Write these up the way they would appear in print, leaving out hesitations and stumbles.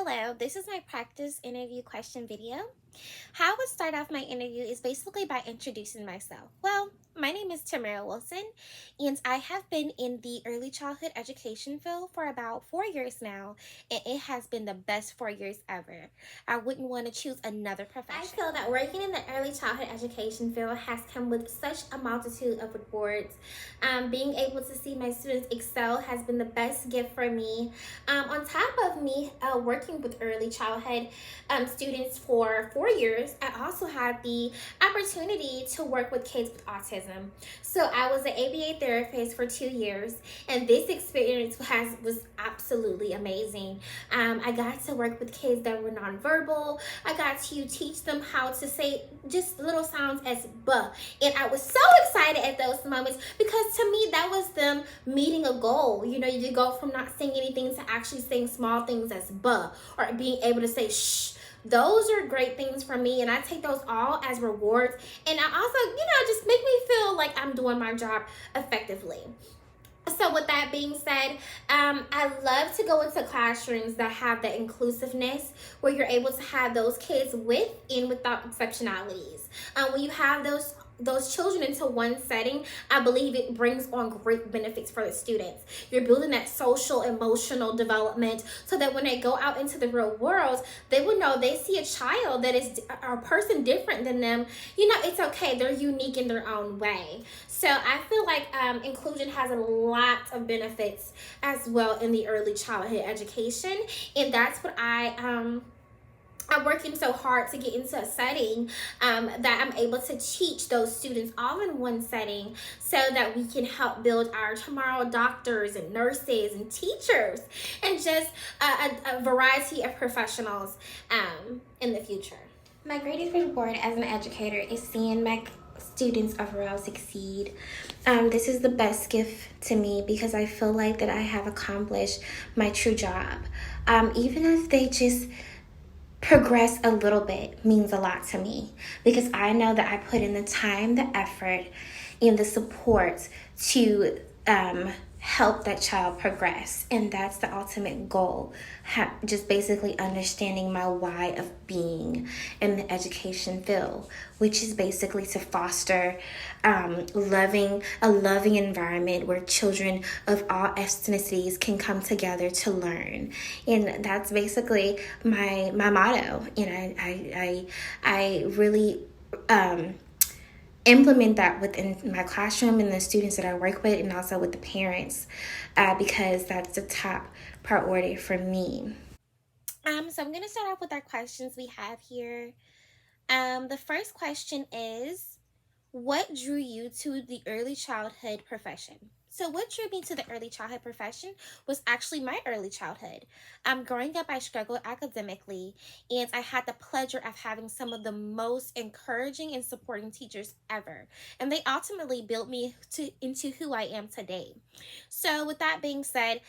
Hello, this is my practice interview question video. How I would start off my interview is basically by introducing myself. Well, my name is Tamara Wilson, and I have been in the early childhood education field for about 4 years now, and it has been the best 4 years ever. I wouldn't want to choose another profession. I feel that working in the early childhood education field has come with such a multitude of rewards. Being able to see my students excel has been the best gift for me. On top of me working with early childhood students for 4 years, I also had the opportunity to work with kids with autism. So I was an ABA therapist for 2 years, and this experience was absolutely amazing. I got to work with kids that were nonverbal. I got to teach them how to say just little sounds as buh. And I was so excited at those moments because to me that was them meeting a goal. You know, you go from not saying anything to actually saying small things as buh, or being able to say shh. Those are great things for me, and I take those all as rewards. And I also, just make me feel like I'm doing my job effectively. So with that being said, I love to go into classrooms that have that inclusiveness where you're able to have those kids with and without exceptionalities. When you have those children into one setting, I believe it brings on great benefits for the students. You're building that social, emotional development so that when they go out into the real world, they will know they see a child that is a person different than them. It's okay. They're unique in their own way. So I feel like inclusion has a lot of benefits as well in the early childhood education. And that's what I'm working so hard to get into a setting that I'm able to teach those students all in one setting so that we can help build our tomorrow doctors and nurses and teachers and just a variety of professionals in the future. My greatest reward as an educator is seeing my students overall succeed. This is the best gift to me because I feel like that I have accomplished my true job. Even if they just progress a little bit means a lot to me because I know that I put in the time, the effort, and the support to help that child progress. And that's the ultimate goal. Just basically understanding my why of being in the education field, which is basically to foster a loving environment where children of all ethnicities can come together to learn. And that's basically my motto. And I really implement that within my classroom and the students that I work with, and also with the parents, because that's the top priority for me. So I'm gonna start off with our questions we have here. The first question is, what drew you to the early childhood profession? So what drew me to the early childhood profession was actually my early childhood. Growing up, I struggled academically, and I had the pleasure of having some of the most encouraging and supporting teachers ever. And they ultimately built me into who I am today. So with that being said,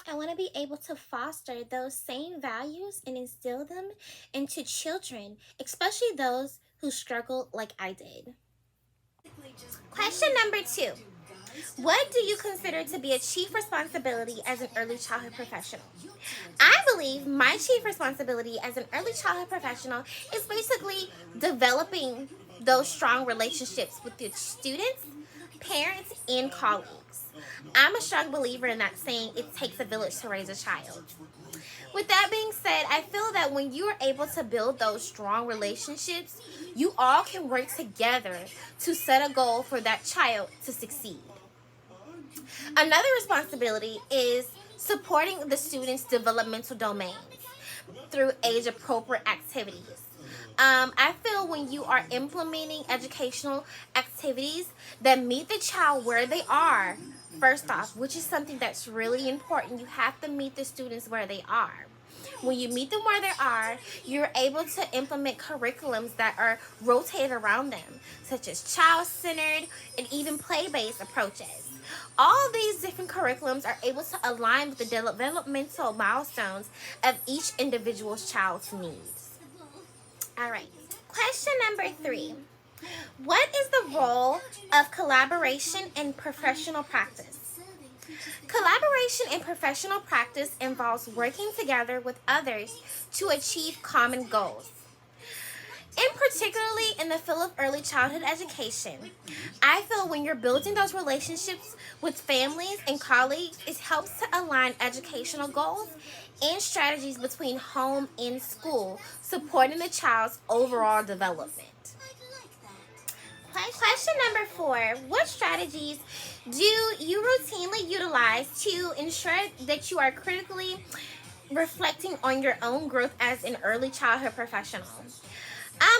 I want to be able to foster those same values and instill them into children, especially those who struggle like I did. Question number 2. What do you consider to be a chief responsibility as an early childhood professional? I believe my chief responsibility as an early childhood professional is basically developing those strong relationships with your students, parents, and colleagues. I'm a strong believer in that saying, it takes a village to raise a child. With that being said, I feel that when you are able to build those strong relationships, you all can work together to set a goal for that child to succeed. Another responsibility is supporting the students' developmental domains through age-appropriate activities. I feel when you are implementing educational activities that meet the child where they are, first off, which is something that's really important, you have to meet the students where they are. When you meet them where they are, you're able to implement curriculums that are rotated around them, such as child-centered and even play-based approaches. All these different curriculums are able to align with the developmental milestones of each individual's child's needs. All right. Question number 3. What is the role of collaboration in professional practice? Collaboration in professional practice involves working together with others to achieve common goals. And particularly in the field of early childhood education, I feel when you're building those relationships with families and colleagues, it helps to align educational goals and strategies between home and school, supporting the child's overall development. Question number 4. What strategies do you routinely utilize to ensure that you are critically reflecting on your own growth as an early childhood professional?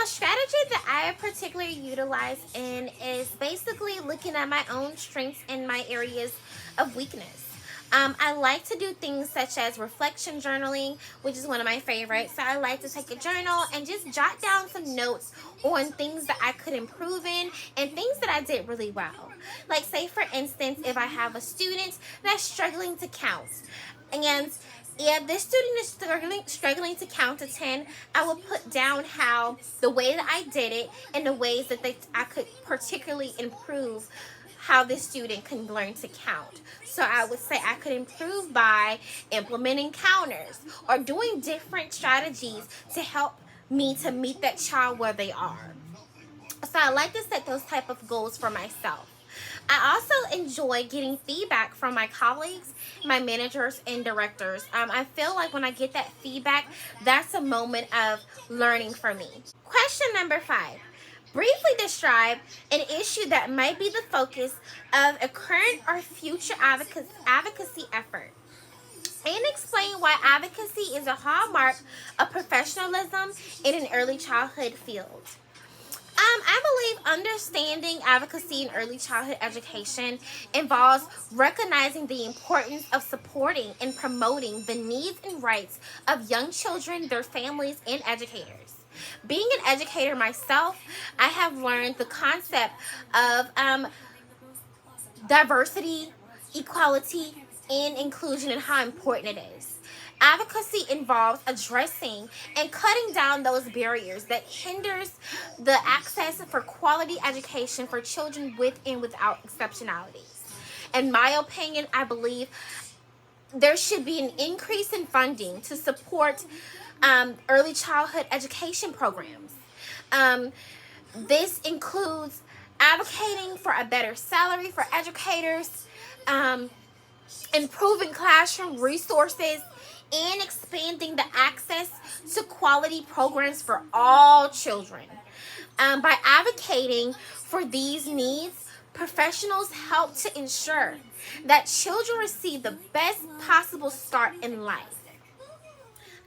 A strategy that I particularly utilize in is basically looking at my own strengths and my areas of weakness. I like to do things such as reflection journaling, which is one of my favorites. So I like to take a journal and just jot down some notes on things that I could improve in and things that I did really well. Like, say for instance, if I have a student that's struggling to count, and if this student is struggling to count to 10, I will put down how the way that I did it and the ways that I could particularly improve how this student can learn to count. So I would say I could improve by implementing counters or doing different strategies to help me to meet that child where they are. So I like to set those type of goals for myself. I also enjoy getting feedback from my colleagues, my managers, and directors. I feel like when I get that feedback, that's a moment of learning for me. Question number 5. Briefly describe an issue that might be the focus of a current or future advocacy effort. And explain why advocacy is a hallmark of professionalism in an early childhood field. I believe understanding advocacy in early childhood education involves recognizing the importance of supporting and promoting the needs and rights of young children, their families, and educators. Being an educator myself, I have learned the concept of diversity, equality, and inclusion and how important it is. Advocacy involves addressing and cutting down those barriers that hinders the access for quality education for children with and without exceptionalities. In my opinion, I believe there should be an increase in funding to support early childhood education programs. Um, this includes advocating for a better salary for educators, um, improving classroom resources, and expanding the access to quality programs for all children. By advocating for these needs, professionals help to ensure that children receive the best possible start in life.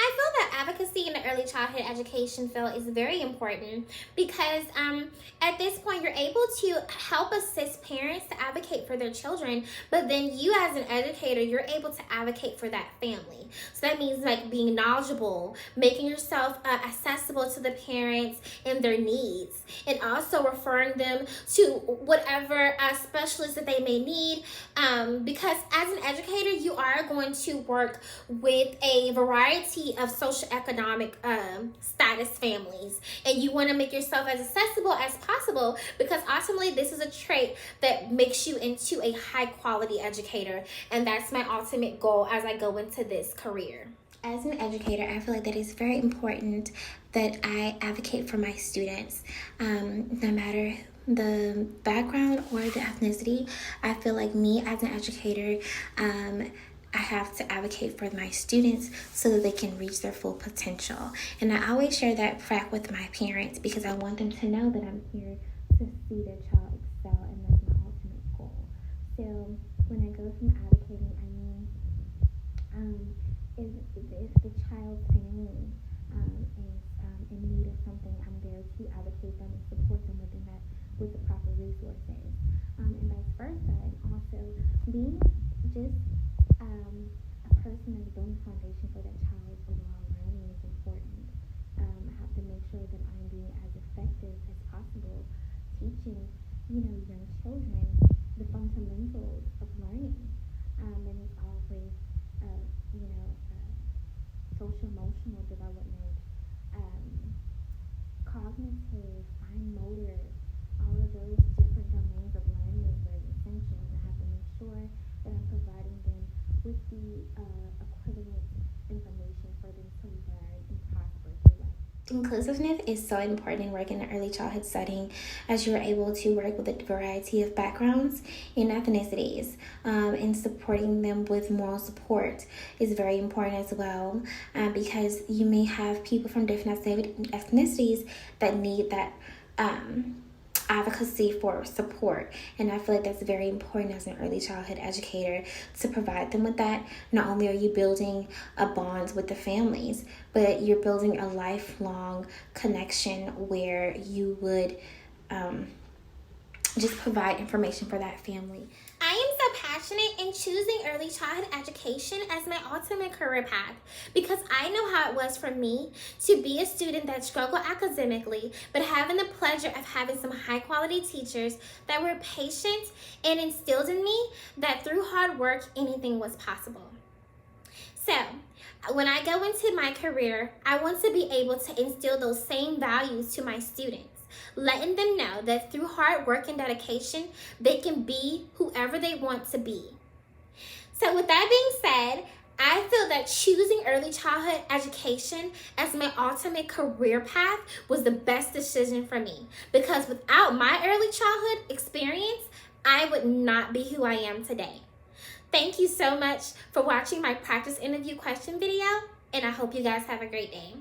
I feel that advocacy in the early childhood education field is very important because at this point you're able to help assist parents to advocate for their children, but then you as an educator, you're able to advocate for that family. So that means like being knowledgeable, making yourself accessible to the parents and their needs, and also referring them to whatever specialists that they may need, because as an educator, you are going to work with a variety of socioeconomic status families, and you want to make yourself as accessible as possible because ultimately this is a trait that makes you into a high quality educator, and that's my ultimate goal as I go into this career. As an educator, I feel like that it's very important that I advocate for my students, no matter the background or the ethnicity. I feel like me as an educator, I have to advocate for my students so that they can reach their full potential. And I always share that fact with my parents because I want them to know that I'm here to see their child excel, and that's my ultimate goal. So when I go from advocating, I mean, if the child's family is in need of something, I'm there to advocate them and support them within that with the proper resources, and vice versa. And also being just a person that's building a foundation for that child's overall learning is important. I have to make sure that I'm being as effective as possible, teaching, young children the fundamentals of learning. And it's always, social emotional development, cognitive, fine motor, all of those different domains of learning is very essential. And I have to make sure and I'm providing them with the equivalent information for them to learn and prosper through life. Inclusiveness is so important in working in an early childhood setting, as you're able to work with a variety of backgrounds and ethnicities, and supporting them with moral support is very important as well, because you may have people from different ethnicities that need that advocacy for support, and I feel like that's very important as an early childhood educator to provide them with that. Not only are you building a bond with the families, but you're building a lifelong connection where you would just provide information for that family. I am so passionate in choosing early childhood education as my ultimate career path because I know how it was for me to be a student that struggled academically, but having the pleasure of having some high quality teachers that were patient and instilled in me that through hard work, anything was possible. So, when I go into my career, I want to be able to instill those same values to my students, letting them know that through hard work and dedication, they can be whoever they want to be. So with that being said, I feel that choosing early childhood education as my ultimate career path was the best decision for me, because without my early childhood experience, I would not be who I am today. Thank you so much for watching my practice interview question video, and I hope you guys have a great day.